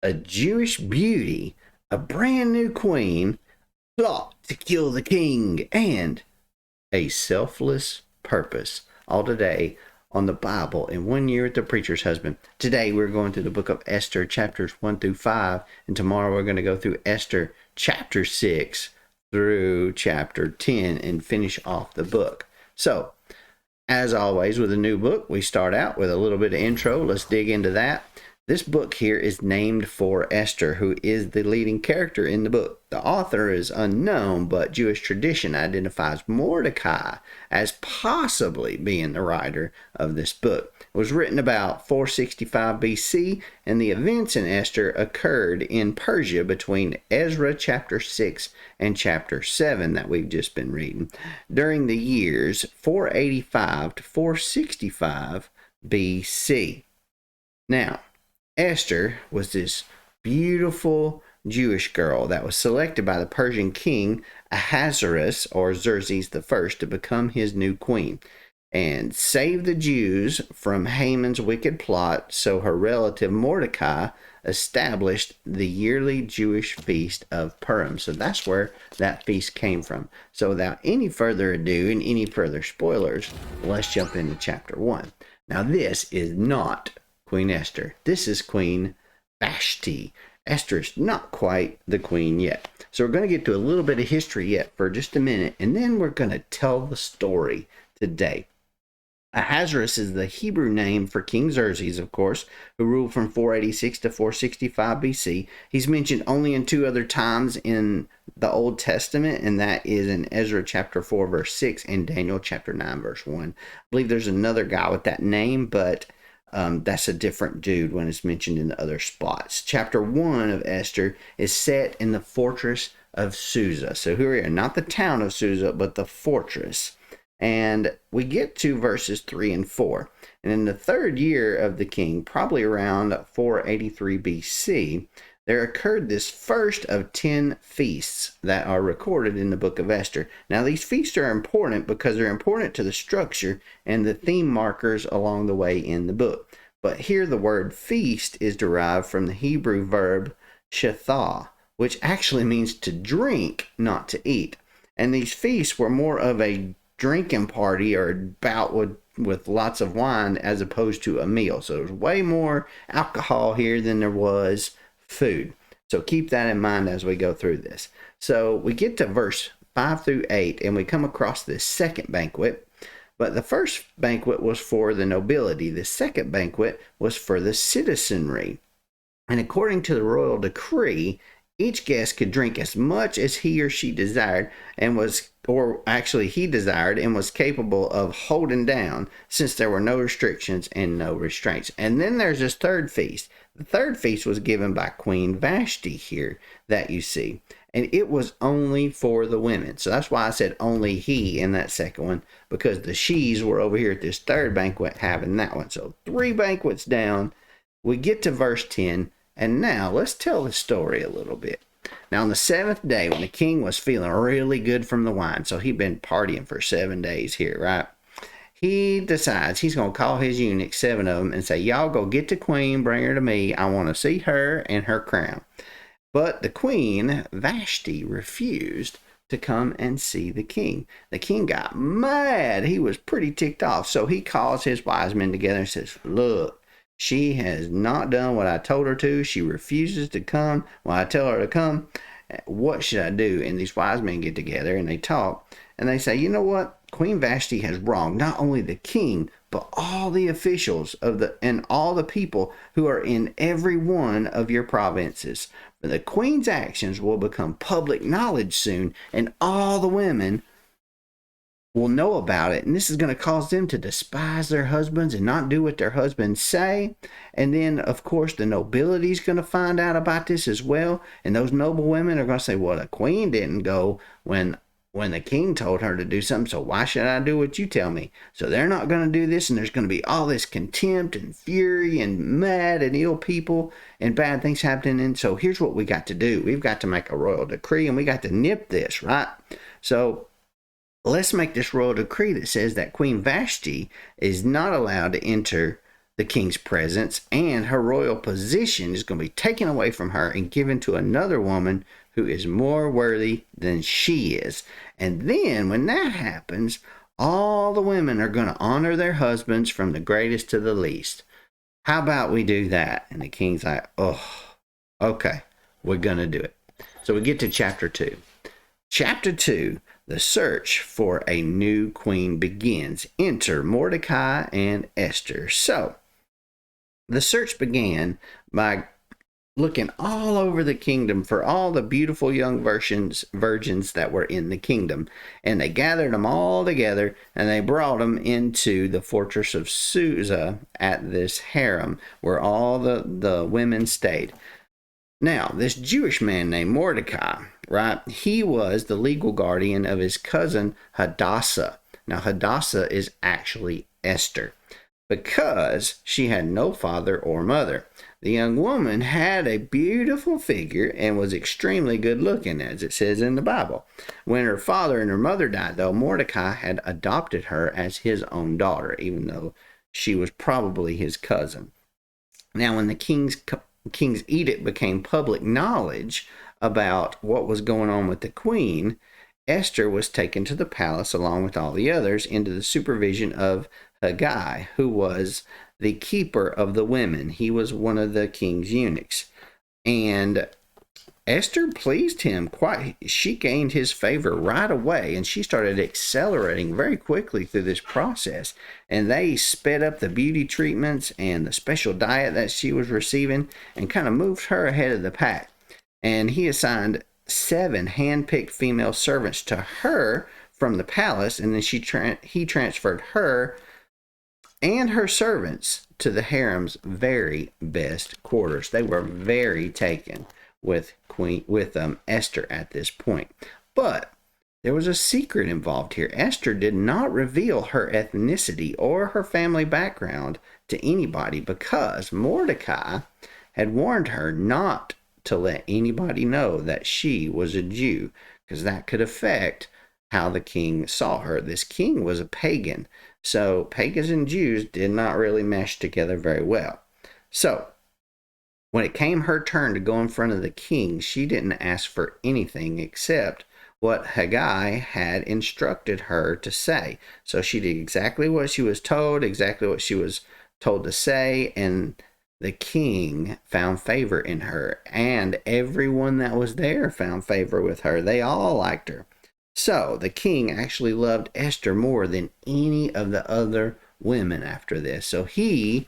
a Jewish beauty, a brand new queen, plot to kill the king, and a selfless purpose. All today on the Bible in 1 year with the preacher's husband. Today we're going through the book of Esther, chapters 1 through 5, and tomorrow we're going to go through Esther, chapter 6 through chapter 10 and finish off the book. So, as always with a new book, we start out with a little bit of intro. Let's dig into that. This book here is named for Esther, who is the leading character in the book. The author is unknown, but Jewish tradition identifies Mordecai as possibly being the writer of this book. It was written about 465 BC, and the events in Esther occurred in Persia between Ezra chapter 6 and chapter 7 that we've just been reading, during the years 485 to 465 BC. Now, Esther was this beautiful Jewish girl that was selected by the Persian king Ahasuerus, or Xerxes I, to become his new queen and save the Jews from Haman's wicked plot. So her relative Mordecai established the yearly Jewish feast of Purim. So that's where that feast came from. So without any further ado and any further spoilers, let's jump into chapter 1. Now this is not Queen Esther. This is Queen Vashti. Esther is not quite the queen yet. So we're going to get to a little bit of history yet for just a minute, and then we're going to tell the story today. Ahasuerus is the Hebrew name for King Xerxes, of course, who ruled from 486 to 465 BC. He's mentioned only in two other times in the Old Testament, and that is in Ezra chapter 4, verse 6, and Daniel chapter 9, verse 1. I believe there's another guy with that name, but that's a different dude when it's mentioned in the other spots. Chapter 1 of Esther is set in the fortress of Susa. So here we are, not the town of Susa, but the fortress. And we get to verses 3 and 4. And in the third year of the king, probably around 483 BC, there occurred this first of 10 feasts that are recorded in the book of Esther. Now, these feasts are important because they're important to the structure and the theme markers along the way in the book. But here the word feast is derived from the Hebrew verb shetha, which actually means to drink, not to eat. And these feasts were more of a drinking party or a bout with lots of wine as opposed to a meal. So there's way more alcohol here than there was food. So keep that in mind as we go through this. So we get to verse 5 through 8 and we come across this second banquet. But the first banquet was for the nobility. The second banquet was for the citizenry. And according to the royal decree, each guest could drink as much as he or she desired and was, or actually he desired and was capable of holding down, since there were no restrictions and no restraints. And then there's this third feast. The third feast was given by Queen Vashti here that you see. And it was only for the women. So that's why I said only he in that second one, because the she's were over here at this third banquet having that one. So 3 banquets down, we get to verse 10. And now let's tell the story a little bit. Now on the 7th day, when the king was feeling really good from the wine, so he'd been partying for 7 days here, right? He decides he's going to call his eunuchs, 7 of them, and say, y'all go get the queen, bring her to me. I want to see her and her crown. But the queen, Vashti, refused to come and see the king. The king got mad. He was pretty ticked off. So he calls his wise men together and says, look, she has not done what I told her to. She refuses to come when I tell her to come. What should I do? And these wise men get together and they talk. And they say, you know what? Queen Vashti has wronged not only the king, but all the officials and all the people who are in every one of your provinces. For the queen's actions will become public knowledge soon, and all the women will know about it, and this is going to cause them to despise their husbands and not do what their husbands say. And then, of course, the nobility is going to find out about this as well, and those noble women are going to say, well, the queen didn't go when the king told her to do something, so why should I do what you tell me? So they're not going to do this, and there's going to be all this contempt and fury and mad and ill people and bad things happening. And so here's what we got to do. We've got to make a royal decree, and we got to nip this, right? So let's make this royal decree that says that Queen Vashti is not allowed to enter the king's presence, and her royal position is going to be taken away from her and given to another woman who is more worthy than she is. And then when that happens, all the women are going to honor their husbands from the greatest to the least. How about we do that? And the king's like, oh, okay, we're going to do it. So we get to chapter 2. Chapter 2, the search for a new queen begins. Enter Mordecai and Esther. So the search began by looking all over the kingdom for all the beautiful young virgins that were in the kingdom. And they gathered them all together and they brought them into the fortress of Susa at this harem where all the women stayed. Now, this Jewish man named Mordecai, right, he was the legal guardian of his cousin Hadassah. Now, Hadassah is actually Esther because she had no father or mother. The young woman had a beautiful figure and was extremely good looking, as it says in the Bible. When her father and her mother died, though, Mordecai had adopted her as his own daughter, even though she was probably his cousin. Now, when the king's edict became public knowledge about what was going on with the queen, Esther was taken to the palace along with all the others into the supervision of Haggai, who was the keeper of the women. He was one of the king's eunuchs. And Esther pleased him quite. She gained his favor right away, and she started accelerating very quickly through this process. And they sped up the beauty treatments and the special diet that she was receiving and kind of moved her ahead of the pack. And he assigned 7 hand-picked female servants to her from the palace, and then he transferred her and her servants to the harem's very best quarters. They were very taken with Esther at this point. But there was a secret involved here. Esther did not reveal her ethnicity or her family background to anybody because Mordecai had warned her not to let anybody know that she was a Jew, because that could affect how the king saw her. This king was a pagan, so pagans and Jews did not really mesh together very well. So when it came her turn to go in front of the king, she didn't ask for anything except what Haggai had instructed her to say. So she did exactly what she was told, exactly what she was told to say, and the king found favor in her, and everyone that was there found favor with her. They all liked her. So the king actually loved Esther more than any of the other women after this. So he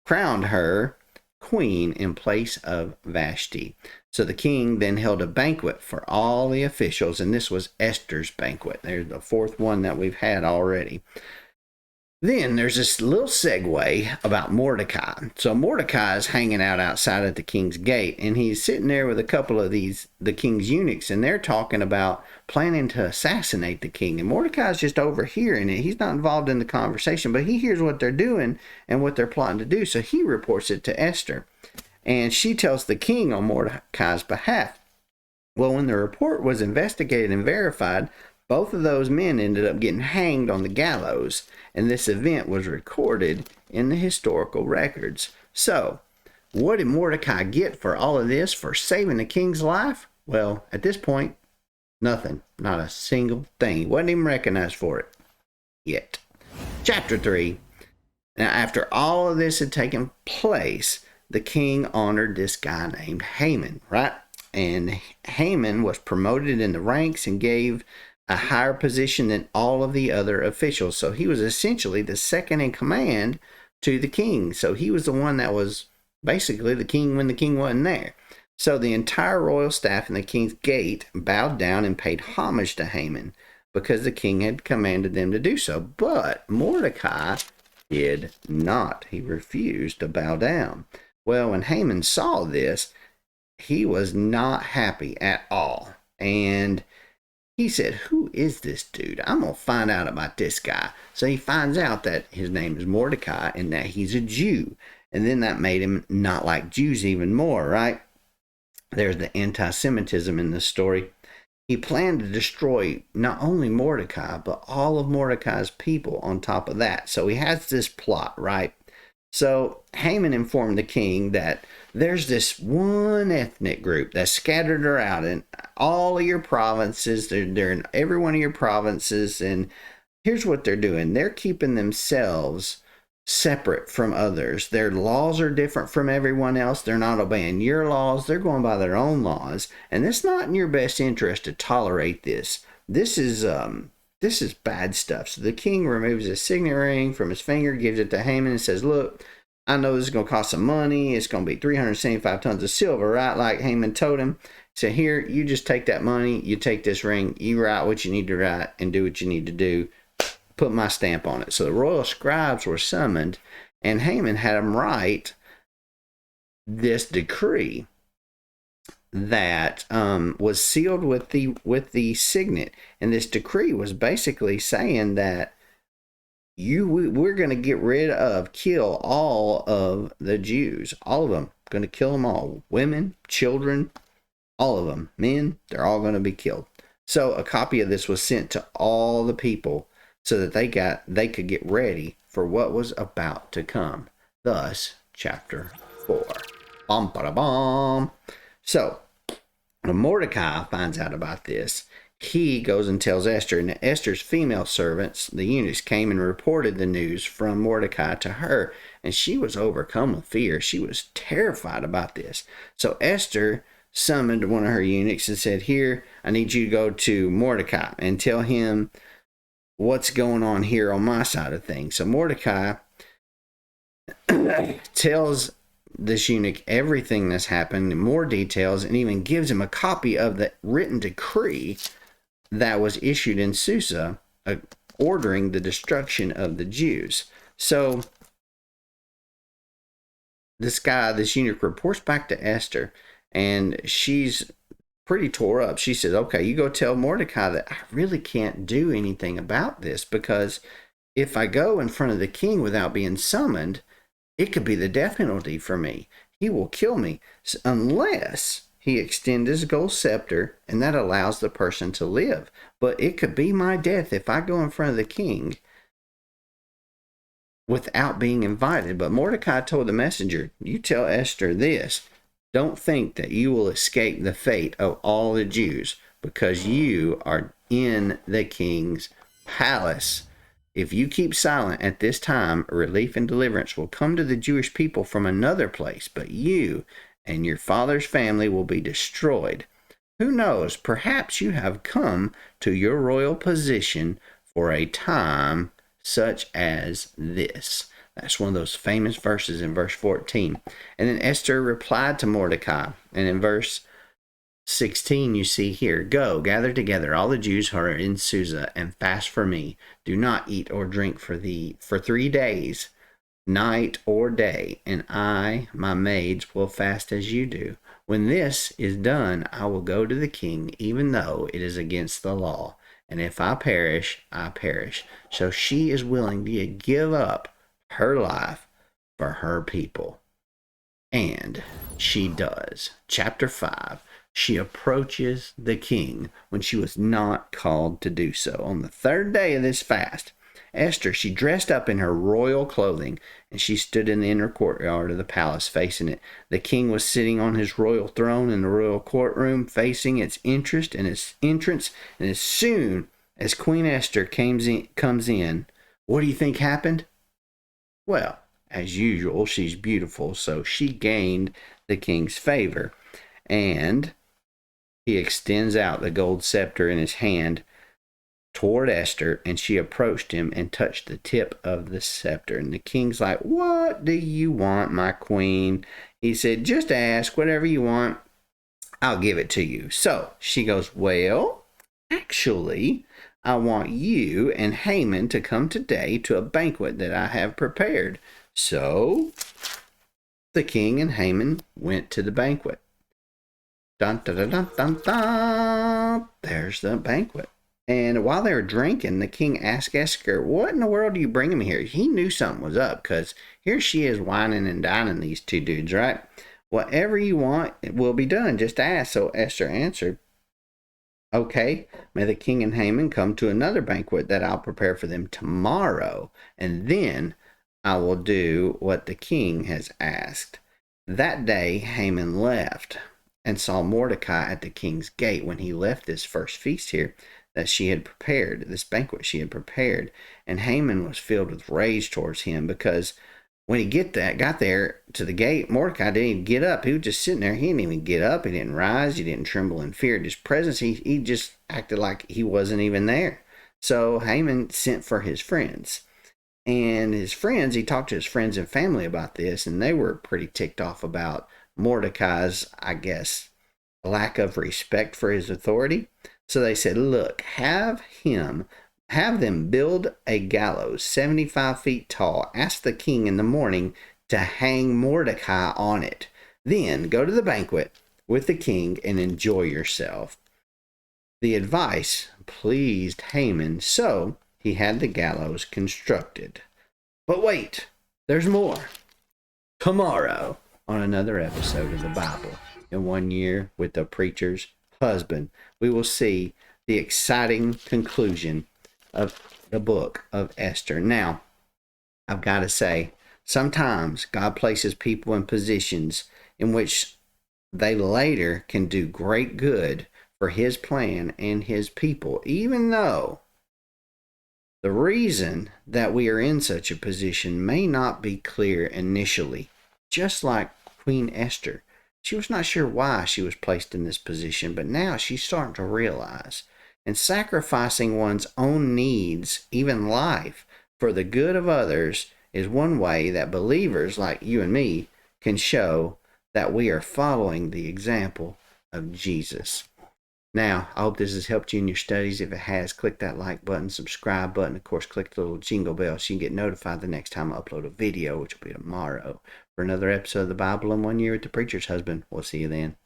crowned her queen in place of Vashti. So the king then held a banquet for all the officials, and this was Esther's banquet. There's the 4th one that we've had already. Then there's this little segue about Mordecai. So Mordecai is hanging out outside at the king's gate, and he's sitting there with a couple of the king's eunuchs, and they're talking about planning to assassinate the king. And Mordecai's just overhearing it. He's not involved in the conversation, but he hears what they're doing and what they're plotting to do. So he reports it to Esther, and she tells the king on Mordecai's behalf. Well, when the report was investigated and verified, both of those men ended up getting hanged on the gallows, and this event was recorded in the historical records. So, what did Mordecai get for all of this, for saving the king's life? Well, at this point, nothing. Not a single thing. He wasn't even recognized for it yet. Chapter 3. Now, after all of this had taken place, the king honored this guy named Haman, right? And Haman was promoted in the ranks and gave a higher position than all of the other officials. So he was essentially the second in command to the king. So he was the one that was basically the king when the king wasn't there. So the entire royal staff in the king's gate bowed down and paid homage to Haman because the king had commanded them to do so. But Mordecai did not. He refused to bow down. Well, when Haman saw this, he was not happy at all. And he said, who is this dude? I'm going to find out about this guy. So he finds out that his name is Mordecai and that he's a Jew. And then that made him not like Jews even more, right? There's the anti-Semitism in this story. He planned to destroy not only Mordecai, but all of Mordecai's people on top of that. So he has this plot, right? So Haman informed the king that there's this one ethnic group that's scattered around in all of your provinces. They're in every one of your provinces, and here's what they're doing. They're keeping themselves separate from others. Their laws are different from everyone else. They're not obeying your laws. They're going by their own laws. And it's not in your best interest to tolerate this. This is bad stuff. So the king removes his signet ring from his finger, gives it to Haman, and says, look, I know this is going to cost some money. It's going to be 375 tons of silver, right? Like Haman told him. So here, you just take that money, you take this ring, you write what you need to write, and do what you need to do. Put my stamp on it. So the royal scribes were summoned, and Haman had them write this decree that was sealed with the signet. And this decree was basically saying that we're going to get rid of, kill all of the Jews, all of them. Going to kill them all, women, children, all of them, men. They're all going to be killed. So a copy of this was sent to all the people, so that they could get ready for what was about to come. Thus, chapter 4. Bum, ba, da, bum. So, when Mordecai finds out about this, he goes and tells Esther, and Esther's female servants, the eunuchs, came and reported the news from Mordecai to her, and she was overcome with fear. She was terrified about this. So Esther summoned one of her eunuchs and said, here, I need you to go to Mordecai and tell him what's going on here on my side of things. So Mordecai tells this eunuch everything that's happened in more details, and even gives him a copy of the written decree that was issued in Susa, ordering the destruction of the Jews. So this eunuch reports back to Esther, and she's pretty tore up. She says, okay, you go tell Mordecai that I really can't do anything about this, because if I go in front of the king without being summoned, it could be the death penalty for me. He will kill me unless he extends his gold scepter, and that allows the person to live. But it could be my death if I go in front of the king without being invited. But Mordecai told the messenger, you tell Esther this: don't think that you will escape the fate of all the Jews, because you are in the king's palace. If you keep silent at this time, relief and deliverance will come to the Jewish people from another place, but you and your father's family will be destroyed. Who knows, perhaps you have come to your royal position for a time such as this. That's one of those famous verses in verse 14. And then Esther replied to Mordecai. And in verse 16, you see here, go, gather together all the Jews who are in Susa and fast for me. Do not eat or drink for 3 days, night or day, and I, my maids, will fast as you do. When this is done, I will go to the king, even though it is against the law. And if I perish, I perish. So she is willing to give up her life for her people. And she does. Chapter 5. She approaches the king when she was not called to do so. On the 3rd day of this fast, Esther, she dressed up in her royal clothing, and she stood in the inner courtyard of the palace facing it. The king was sitting on his royal throne in the royal courtroom, facing its entrance. And as soon as Queen Esther comes in, what do you think happened? Well, as usual, she's beautiful, so she gained the king's favor. And he extends out the gold scepter in his hand toward Esther, and she approached him and touched the tip of the scepter. And the king's like, what do you want, my queen? He said, just ask whatever you want. I'll give it to you. So she goes, well, actually, I want you and Haman to come today to a banquet that I have prepared. So the king and Haman went to the banquet. Dun, dun, dun, dun, dun, dun. There's the banquet. And while they were drinking, the king asked Esther, what in the world are you bringing me here? He knew something was up, because here she is whining and dining these two dudes, right? Whatever you want, it will be done. Just ask. So Esther answered, okay, may the king and Haman come to another banquet that I'll prepare for them tomorrow, and then I will do what the king has asked. That day Haman left and saw Mordecai at the king's gate when he left this first feast here that she had prepared, this banquet she had prepared. And Haman was filled with rage towards him because when he got there to the gate, Mordecai didn't even get up. He was just sitting there. He didn't even get up. He didn't rise. He didn't tremble in fear at his presence. He just acted like he wasn't even there. So Haman sent for his friends. And his friends, he talked to his friends and family about this, and they were pretty ticked off about Mordecai's, I guess, lack of respect for his authority. So they said, look, have them build a gallows 75 feet tall. Ask the king in the morning to hang Mordecai on it. Then go to the banquet with the king and enjoy yourself. The advice pleased Haman, so he had the gallows constructed. But wait, there's more. Tomorrow, on another episode of the Bible in 1 year with the preacher's husband, we will see the exciting conclusion of the book of Esther. Now, I've got to say, sometimes God places people in positions in which they later can do great good for his plan and his people, even though the reason that we are in such a position may not be clear initially. Just like Queen Esther, she was not sure why she was placed in this position, but now she's starting to realize. And sacrificing one's own needs, even life, for the good of others is one way that believers like you and me can show that we are following the example of Jesus. Now, I hope this has helped you in your studies. If it has, click that like button, subscribe button. Of course, click the little jingle bell so you can get notified the next time I upload a video, which will be tomorrow, for another episode of the Bible in 1 year with the preacher's husband. We'll see you then.